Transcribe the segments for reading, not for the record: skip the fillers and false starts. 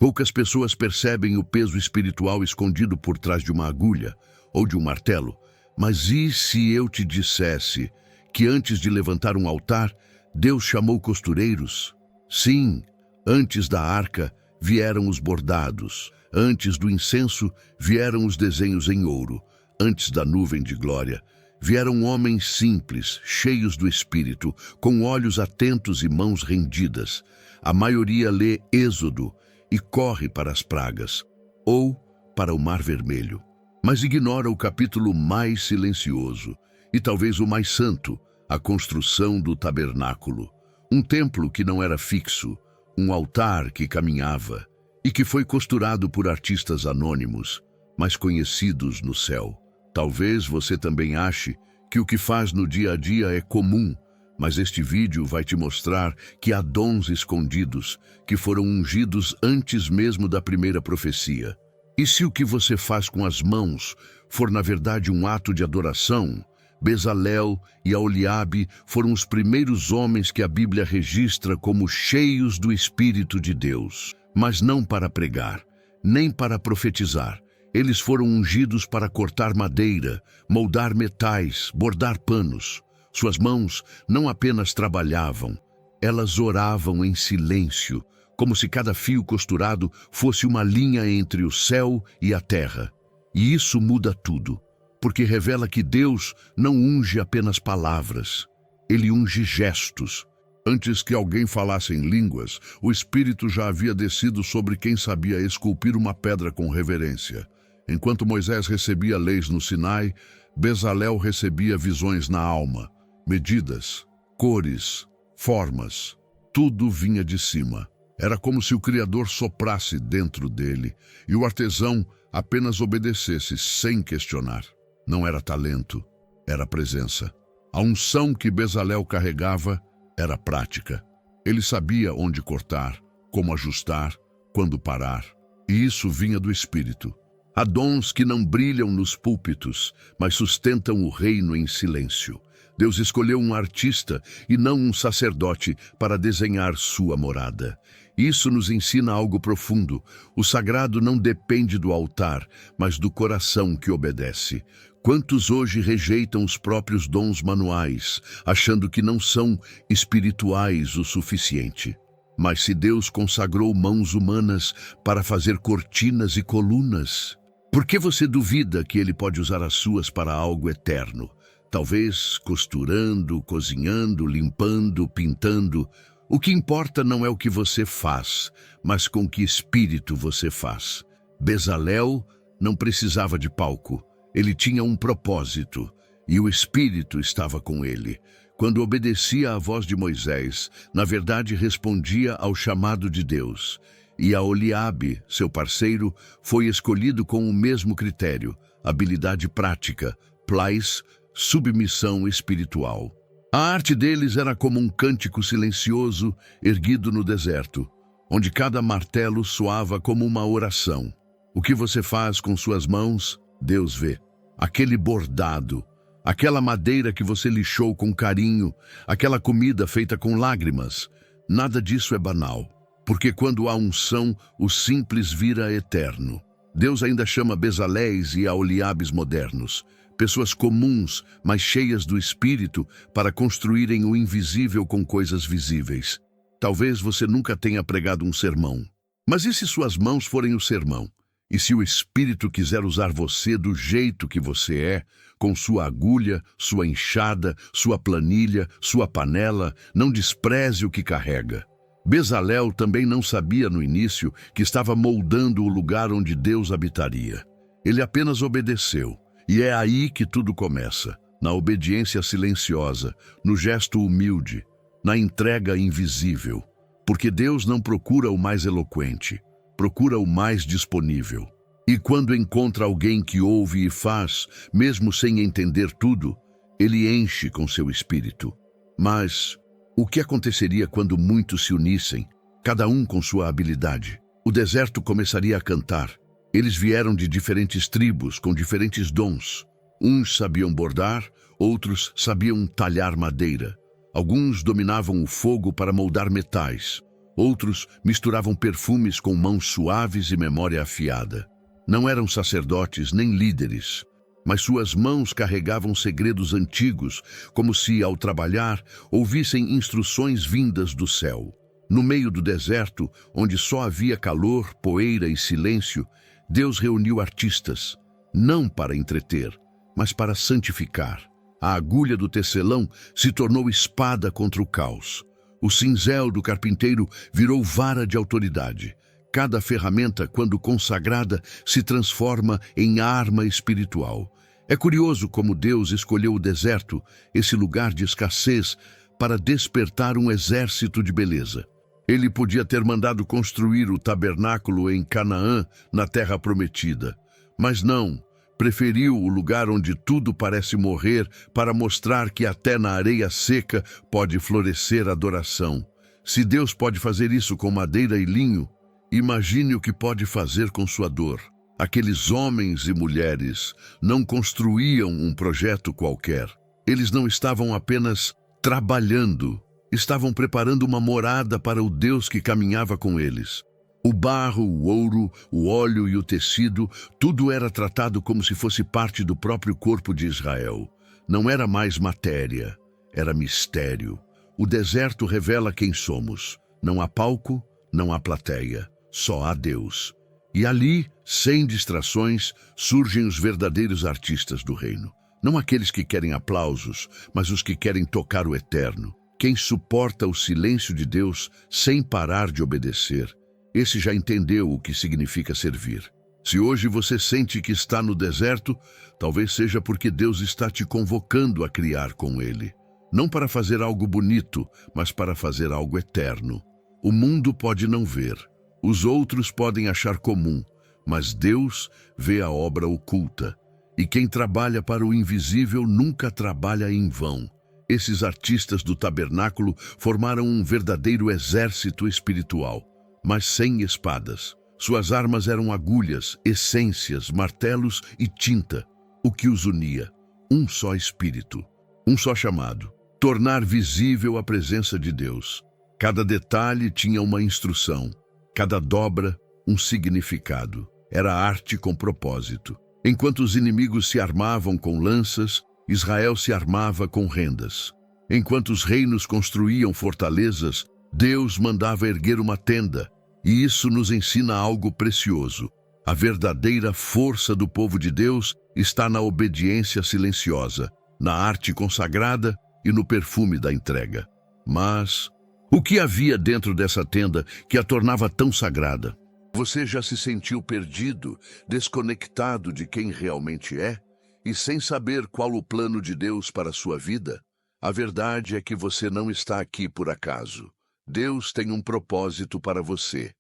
Poucas pessoas percebem o peso espiritual escondido por trás de uma agulha ou de um martelo. Mas e se eu te dissesse que antes de levantar um altar, Deus chamou costureiros? Sim, antes da arca vieram os bordados, antes do incenso vieram os desenhos em ouro, antes da nuvem de glória vieram homens simples, cheios do Espírito, com olhos atentos e mãos rendidas. A maioria lê Êxodo e corre para as pragas, ou para o Mar Vermelho, mas ignora o capítulo mais silencioso e talvez o mais santo, a construção do tabernáculo. Um templo que não era fixo, um altar que caminhava e que foi costurado por artistas anônimos, mas conhecidos no céu. Talvez você também ache que o que faz no dia a dia é comum, mas este vídeo vai te mostrar que há dons escondidos que foram ungidos antes mesmo da primeira profecia. E se o que você faz com as mãos for na verdade um ato de adoração, Bezalel e Aholiabe foram os primeiros homens que a Bíblia registra como cheios do Espírito de Deus, mas não para pregar, nem para profetizar. Eles foram ungidos para cortar madeira, moldar metais, bordar panos. Suas mãos não apenas trabalhavam, elas oravam em silêncio, como se cada fio costurado fosse uma linha entre o céu e a terra. E isso muda tudo, porque revela que Deus não unge apenas palavras, Ele unge gestos. Antes que alguém falasse em línguas, o Espírito já havia descido sobre quem sabia esculpir uma pedra com reverência. Enquanto Moisés recebia leis no Sinai, Bezalel recebia visões na alma, medidas, cores, formas. Tudo vinha de cima. Era como se o Criador soprasse dentro dele e o artesão apenas obedecesse sem questionar. Não era talento, era presença. A unção que Bezalel carregava era prática. Ele sabia onde cortar, como ajustar, quando parar. E isso vinha do Espírito. Há dons que não brilham nos púlpitos, mas sustentam o reino em silêncio. Deus escolheu um artista e não um sacerdote para desenhar sua morada. Isso nos ensina algo profundo. O sagrado não depende do altar, mas do coração que obedece. Quantos hoje rejeitam os próprios dons manuais, achando que não são espirituais o suficiente? Mas se Deus consagrou mãos humanas para fazer cortinas e colunas, por que você duvida que Ele pode usar as suas para algo eterno? Talvez costurando, cozinhando, limpando, pintando. O que importa não é o que você faz, mas com que espírito você faz. Bezalel não precisava de palco. Ele tinha um propósito, e o Espírito estava com ele. Quando obedecia à voz de Moisés, na verdade respondia ao chamado de Deus. E Aholiabe, seu parceiro, foi escolhido com o mesmo critério, habilidade prática, plais, submissão espiritual. A arte deles era como um cântico silencioso erguido no deserto, onde cada martelo soava como uma oração. O que você faz com suas mãos, Deus vê. Aquele bordado, aquela madeira que você lixou com carinho, aquela comida feita com lágrimas, nada disso é banal. Porque quando há unção, o simples vira eterno. Deus ainda chama Bezaléis e Aholiabes modernos, pessoas comuns, mas cheias do Espírito, para construírem o invisível com coisas visíveis. Talvez você nunca tenha pregado um sermão. Mas e se suas mãos forem o sermão? E se o Espírito quiser usar você do jeito que você é, com sua agulha, sua enxada, sua planilha, sua panela, não despreze o que carrega. Bezalel também não sabia no início que estava moldando o lugar onde Deus habitaria. Ele apenas obedeceu. E é aí que tudo começa, na obediência silenciosa, no gesto humilde, na entrega invisível. Porque Deus não procura o mais eloquente, procura o mais disponível. E quando encontra alguém que ouve e faz, mesmo sem entender tudo, Ele enche com seu espírito. Mas o que aconteceria quando muitos se unissem, cada um com sua habilidade? O deserto começaria a cantar. Eles vieram de diferentes tribos, com diferentes dons. Uns sabiam bordar, outros sabiam talhar madeira. Alguns dominavam o fogo para moldar metais. Outros misturavam perfumes com mãos suaves e memória afiada. Não eram sacerdotes nem líderes, mas suas mãos carregavam segredos antigos, como se, ao trabalhar, ouvissem instruções vindas do céu. No meio do deserto, onde só havia calor, poeira e silêncio, Deus reuniu artistas, não para entreter, mas para santificar. A agulha do tecelão se tornou espada contra o caos. O cinzel do carpinteiro virou vara de autoridade. Cada ferramenta, quando consagrada, se transforma em arma espiritual. É curioso como Deus escolheu o deserto, esse lugar de escassez, para despertar um exército de beleza. Ele podia ter mandado construir o tabernáculo em Canaã, na terra prometida. Mas não, preferiu o lugar onde tudo parece morrer para mostrar que até na areia seca pode florescer adoração. Se Deus pode fazer isso com madeira e linho, imagine o que pode fazer com sua dor. Aqueles homens e mulheres não construíam um projeto qualquer. Eles não estavam apenas trabalhando, estavam preparando uma morada para o Deus que caminhava com eles. O barro, o ouro, o óleo e o tecido, tudo era tratado como se fosse parte do próprio corpo de Israel. Não era mais matéria, era mistério. O deserto revela quem somos. Não há palco, não há plateia, só há Deus. E ali, sem distrações, surgem os verdadeiros artistas do reino. Não aqueles que querem aplausos, mas os que querem tocar o eterno. Quem suporta o silêncio de Deus sem parar de obedecer, esse já entendeu o que significa servir. Se hoje você sente que está no deserto, talvez seja porque Deus está te convocando a criar com Ele. Não para fazer algo bonito, mas para fazer algo eterno. O mundo pode não ver, os outros podem achar comum, mas Deus vê a obra oculta. E quem trabalha para o invisível nunca trabalha em vão. Esses artistas do tabernáculo formaram um verdadeiro exército espiritual, mas sem espadas. Suas armas eram agulhas, essências, martelos e tinta. O que os unia? Um só espírito, um só chamado: tornar visível a presença de Deus. Cada detalhe tinha uma instrução, cada dobra um significado. Era arte com propósito. Enquanto os inimigos se armavam com lanças, Israel se armava com rendas. Enquanto os reinos construíam fortalezas, Deus mandava erguer uma tenda. E isso nos ensina algo precioso. A verdadeira força do povo de Deus está na obediência silenciosa, na arte consagrada e no perfume da entrega. Mas o que havia dentro dessa tenda que a tornava tão sagrada? Você já se sentiu perdido, desconectado de quem realmente é? E sem saber qual o plano de Deus para a sua vida? A verdade é que você não está aqui por acaso. Deus tem um propósito para você,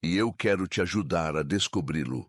e eu quero te ajudar a descobri-lo.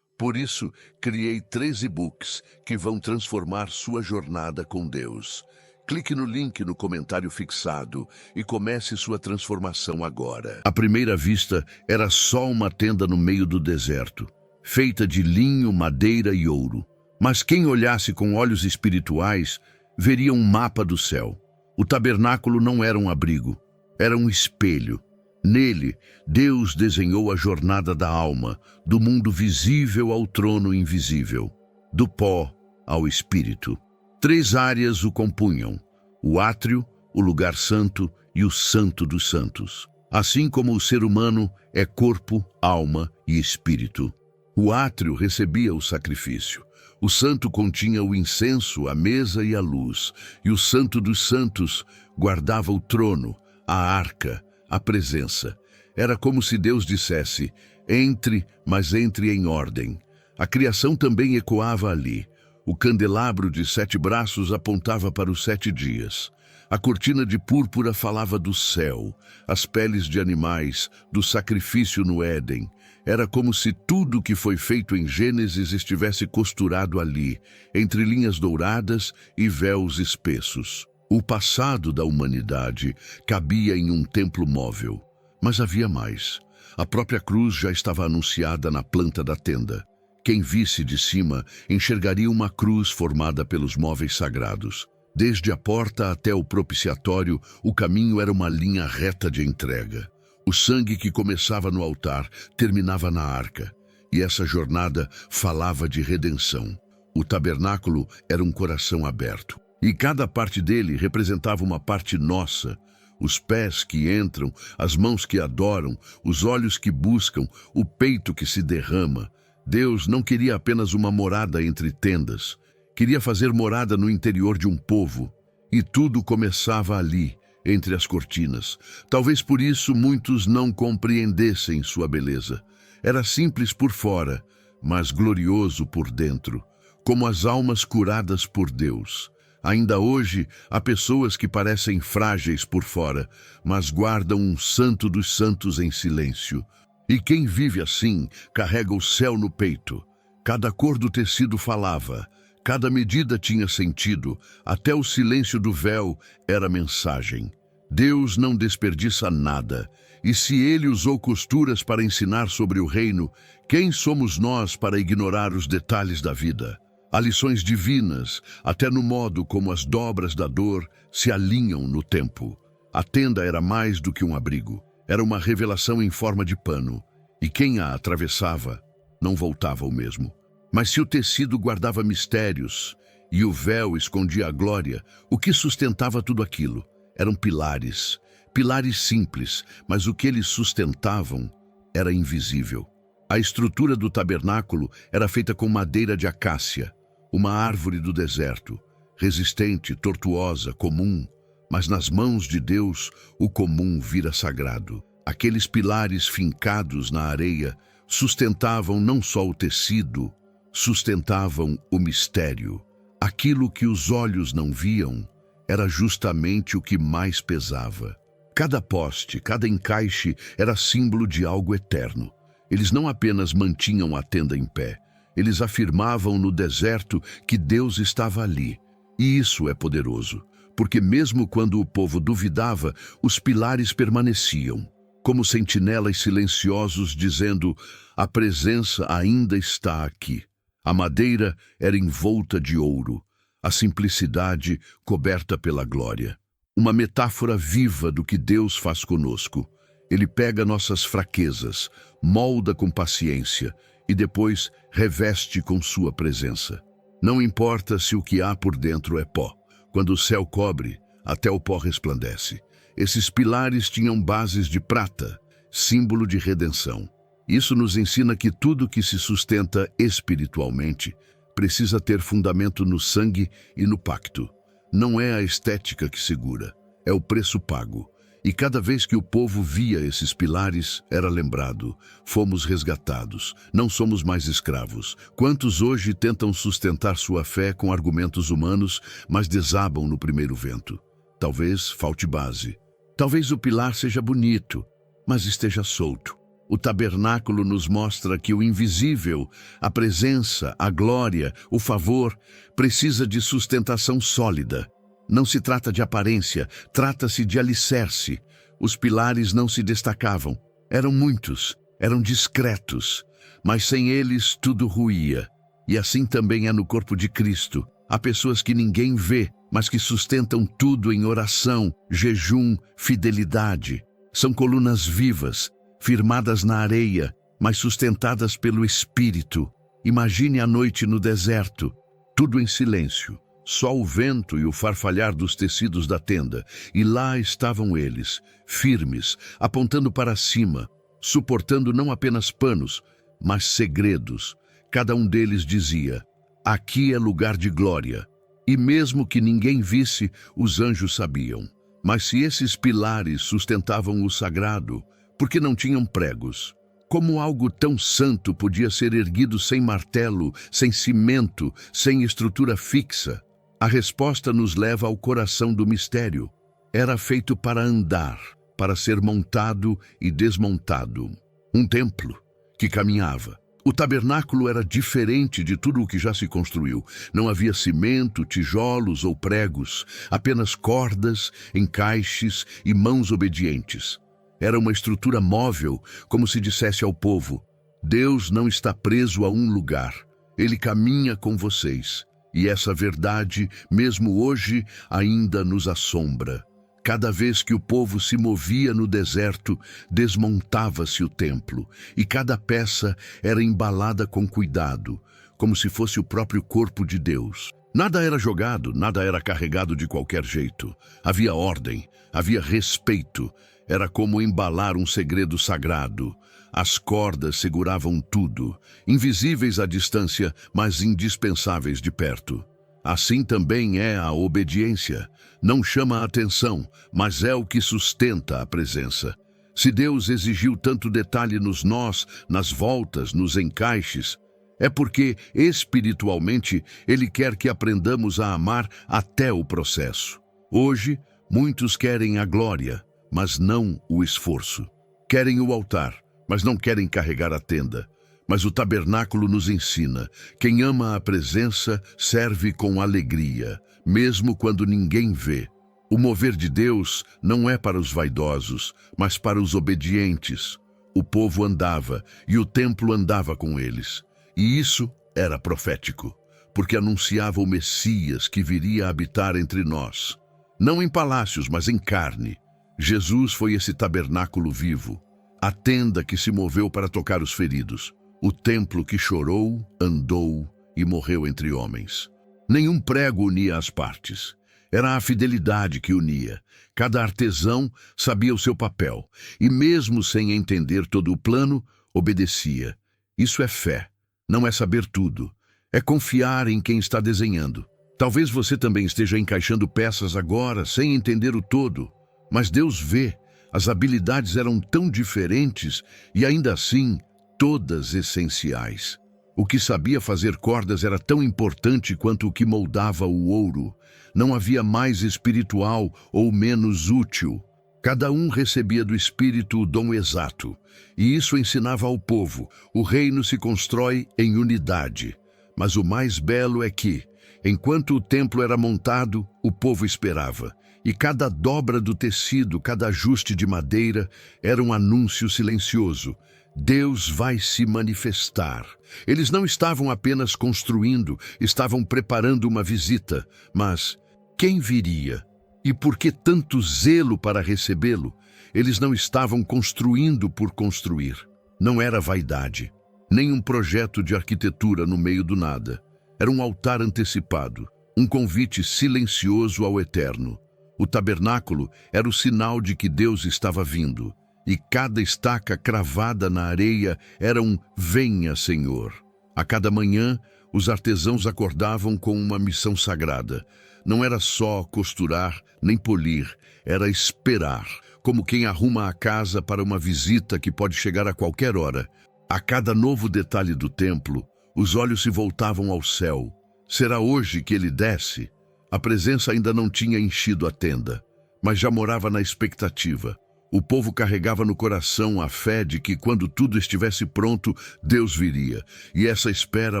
Por isso, criei 3 e-books que vão transformar sua jornada com Deus. Clique no link no comentário fixado e comece sua transformação agora. À primeira vista, era só uma tenda no meio do deserto, feita de linho, madeira e ouro. Mas quem olhasse com olhos espirituais, veria um mapa do céu. O tabernáculo não era um abrigo, era um espelho. Nele, Deus desenhou a jornada da alma, do mundo visível ao trono invisível, do pó ao espírito. 3 áreas o compunham: o átrio, o lugar santo e o santo dos santos. Assim como o ser humano é corpo, alma e espírito. O átrio recebia o sacrifício. O santo continha o incenso, a mesa e a luz, e o santo dos santos guardava o trono, a arca, a presença. Era como se Deus dissesse: entre, mas entre em ordem. A criação também ecoava ali. O candelabro de 7 braços apontava para os 7 dias. A cortina de púrpura falava do céu, as peles de animais, do sacrifício no Éden. Era como se tudo que foi feito em Gênesis estivesse costurado ali, entre linhas douradas e véus espessos. O passado da humanidade cabia em um templo móvel. Mas havia mais. A própria cruz já estava anunciada na planta da tenda. Quem visse de cima enxergaria uma cruz formada pelos móveis sagrados. Desde a porta até o propiciatório, o caminho era uma linha reta de entrega. O sangue que começava no altar terminava na arca, e essa jornada falava de redenção. O tabernáculo era um coração aberto, e cada parte dele representava uma parte nossa: os pés que entram, as mãos que adoram, os olhos que buscam, o peito que se derrama. Deus não queria apenas uma morada entre tendas, queria fazer morada no interior de um povo, e tudo começava ali, entre as cortinas. Talvez por isso muitos não compreendessem sua beleza. Era simples por fora, mas glorioso por dentro, como as almas curadas por Deus. Ainda hoje, há pessoas que parecem frágeis por fora, mas guardam um santo dos santos em silêncio. E quem vive assim, carrega o céu no peito. Cada cor do tecido falava, cada medida tinha sentido, até o silêncio do véu era mensagem. Deus não desperdiça nada, e se Ele usou costuras para ensinar sobre o reino, quem somos nós para ignorar os detalhes da vida? Há lições divinas, até no modo como as dobras da dor se alinham no tempo. A tenda era mais do que um abrigo, era uma revelação em forma de pano, e quem a atravessava não voltava o mesmo. Mas se o tecido guardava mistérios e o véu escondia a glória, o que sustentava tudo aquilo? Eram pilares, pilares simples, mas o que eles sustentavam era invisível. A estrutura do tabernáculo era feita com madeira de acácia, uma árvore do deserto, resistente, tortuosa, comum, mas nas mãos de Deus o comum vira sagrado. Aqueles pilares fincados na areia sustentavam não só o tecido, sustentavam o mistério. Aquilo que os olhos não viam era justamente o que mais pesava. Cada poste, cada encaixe era símbolo de algo eterno. Eles não apenas mantinham a tenda em pé, eles afirmavam no deserto que Deus estava ali. E isso é poderoso, porque mesmo quando o povo duvidava, os pilares permaneciam, como sentinelas silenciosos dizendo: a presença ainda está aqui. A madeira era envolta de ouro, a simplicidade coberta pela glória. Uma metáfora viva do que Deus faz conosco. Ele pega nossas fraquezas, molda com paciência e depois reveste com sua presença. Não importa se o que há por dentro é pó. Quando o céu cobre, até o pó resplandece. Esses pilares tinham bases de prata, símbolo de redenção. Isso nos ensina que tudo que se sustenta espiritualmente precisa ter fundamento no sangue e no pacto. Não é a estética que segura, é o preço pago. E cada vez que o povo via esses pilares, era lembrado: fomos resgatados, não somos mais escravos. Quantos hoje tentam sustentar sua fé com argumentos humanos, mas desabam no primeiro vento? Talvez falte base. Talvez o pilar seja bonito, mas esteja solto. O tabernáculo nos mostra que o invisível, a presença, a glória, o favor, precisa de sustentação sólida. Não se trata de aparência, trata-se de alicerce. Os pilares não se destacavam. Eram muitos, eram discretos, mas sem eles tudo ruía. E assim também é no corpo de Cristo. Há pessoas que ninguém vê, mas que sustentam tudo em oração, jejum, fidelidade. São colunas vivas, firmadas na areia, mas sustentadas pelo Espírito. Imagine a noite no deserto, tudo em silêncio. Só o vento e o farfalhar dos tecidos da tenda, e lá estavam eles, firmes, apontando para cima, suportando não apenas panos, mas segredos. Cada um deles dizia: aqui é lugar de glória. E mesmo que ninguém visse, os anjos sabiam. Mas se esses pilares sustentavam o sagrado, por que não tinham pregos? Como algo tão santo podia ser erguido sem martelo, sem cimento, sem estrutura fixa? A resposta nos leva ao coração do mistério. Era feito para andar, para ser montado e desmontado. Um templo que caminhava. O tabernáculo era diferente de tudo o que já se construiu. Não havia cimento, tijolos ou pregos, apenas cordas, encaixes e mãos obedientes. Era uma estrutura móvel, como se dissesse ao povo: Deus não está preso a um lugar. Ele caminha com vocês. E essa verdade, mesmo hoje, ainda nos assombra. Cada vez que o povo se movia no deserto, desmontava-se o templo, e cada peça era embalada com cuidado, como se fosse o próprio corpo de Deus. Nada era jogado, nada era carregado de qualquer jeito. Havia ordem, havia respeito. Era como embalar um segredo sagrado. As cordas seguravam tudo, invisíveis à distância, mas indispensáveis de perto. Assim também é a obediência. Não chama a atenção, mas é o que sustenta a presença. Se Deus exigiu tanto detalhe nos nós, nas voltas, nos encaixes, é porque, espiritualmente, Ele quer que aprendamos a amar até o processo. Hoje, muitos querem a glória, mas não o esforço. Querem o altar, mas não querem carregar a tenda. Mas o tabernáculo nos ensina: quem ama a presença serve com alegria, mesmo quando ninguém vê. O mover de Deus não é para os vaidosos, mas para os obedientes. O povo andava e o templo andava com eles. E isso era profético, porque anunciava o Messias que viria habitar entre nós. Não em palácios, mas em carne. Jesus foi esse tabernáculo vivo, a tenda que se moveu para tocar os feridos, o templo que chorou, andou e morreu entre homens. Nenhum prego unia as partes. Era a fidelidade que unia. Cada artesão sabia o seu papel, e mesmo sem entender todo o plano, obedecia. Isso é fé. Não é saber tudo, é confiar em quem está desenhando. Talvez você também esteja encaixando peças agora, sem entender o todo. Mas Deus vê, as habilidades eram tão diferentes e ainda assim, todas essenciais. O que sabia fazer cordas era tão importante quanto o que moldava o ouro. Não havia mais espiritual ou menos útil. Cada um recebia do Espírito o dom exato, e isso ensinava ao povo: o reino se constrói em unidade. Mas o mais belo é que, enquanto o templo era montado, o povo esperava, e cada dobra do tecido, cada ajuste de madeira, era um anúncio silencioso: Deus vai se manifestar. Eles não estavam apenas construindo, estavam preparando uma visita, mas quem viria? E por que tanto zelo para recebê-lo? Eles não estavam construindo por construir. Não era vaidade, nem um projeto de arquitetura no meio do nada. Era um altar antecipado, um convite silencioso ao eterno. O tabernáculo era o sinal de que Deus estava vindo, e cada estaca cravada na areia era um "Venha, Senhor". A cada manhã, os artesãos acordavam com uma missão sagrada. Não era só costurar nem polir, era esperar, como quem arruma a casa para uma visita que pode chegar a qualquer hora. A cada novo detalhe do templo, os olhos se voltavam ao céu. Será hoje que ele desce? A presença ainda não tinha enchido a tenda, mas já morava na expectativa. O povo carregava no coração a fé de que, quando tudo estivesse pronto, Deus viria, e essa espera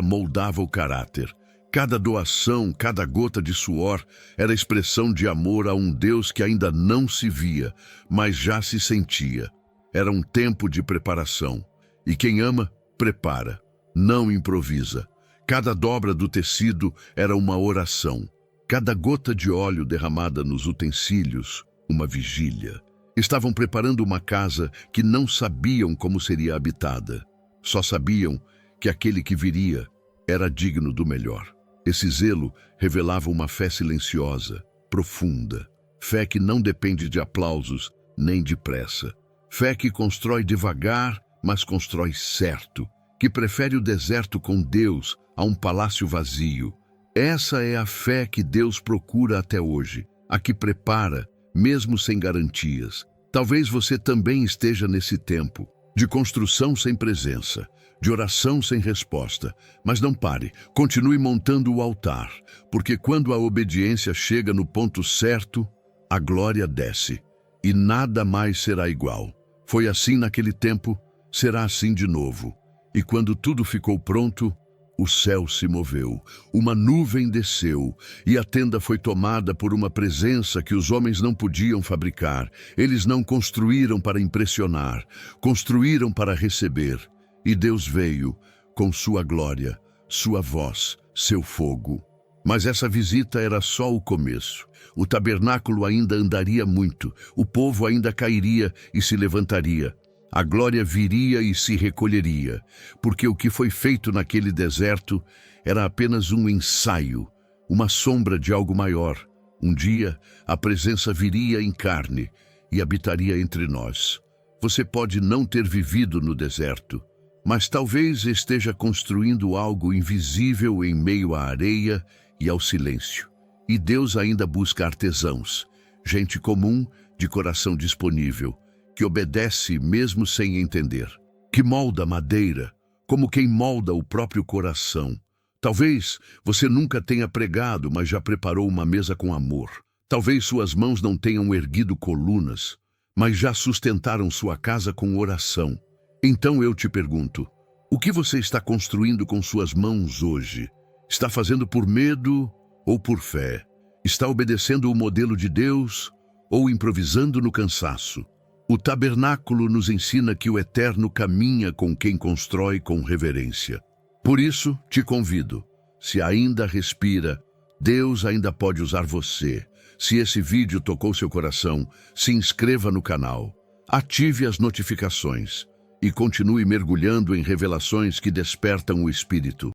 moldava o caráter. Cada doação, cada gota de suor era expressão de amor a um Deus que ainda não se via, mas já se sentia. Era um tempo de preparação. E quem ama, prepara, não improvisa. Cada dobra do tecido era uma oração. Cada gota de óleo derramada nos utensílios, uma vigília. Estavam preparando uma casa que não sabiam como seria habitada. Só sabiam que aquele que viria era digno do melhor. Esse zelo revelava uma fé silenciosa, profunda. Fé que não depende de aplausos nem de pressa. Fé que constrói devagar, mas constrói certo. Que prefere o deserto com Deus a um palácio vazio. Essa é a fé que Deus procura até hoje. A que prepara, mesmo sem garantias. Talvez você também esteja nesse tempo de construção sem presença, de oração sem resposta. Mas não pare, continue montando o altar, porque quando a obediência chega no ponto certo, a glória desce, e nada mais será igual. Foi assim naquele tempo, será assim de novo. E quando tudo ficou pronto, o céu se moveu, uma nuvem desceu, e a tenda foi tomada por uma presença que os homens não podiam fabricar. Eles não construíram para impressionar, construíram para receber. E Deus veio com sua glória, sua voz, seu fogo. Mas essa visita era só o começo. O tabernáculo ainda andaria muito, o povo ainda cairia e se levantaria. A glória viria e se recolheria, porque o que foi feito naquele deserto era apenas um ensaio, uma sombra de algo maior. Um dia, a presença viria em carne e habitaria entre nós. Você pode não ter vivido no deserto, mas talvez esteja construindo algo invisível em meio à areia e ao silêncio. E Deus ainda busca artesãos, gente comum, de coração disponível, que obedece mesmo sem entender, que molda madeira, como quem molda o próprio coração. Talvez você nunca tenha pregado, mas já preparou uma mesa com amor. Talvez suas mãos não tenham erguido colunas, mas já sustentaram sua casa com oração. Então eu te pergunto, o que você está construindo com suas mãos hoje? Está fazendo por medo ou por fé? Está obedecendo o modelo de Deus ou improvisando no cansaço? O tabernáculo nos ensina que o Eterno caminha com quem constrói com reverência. Por isso, te convido, se ainda respira, Deus ainda pode usar você. Se esse vídeo tocou seu coração, se inscreva no canal, ative as notificações e continue mergulhando em revelações que despertam o espírito.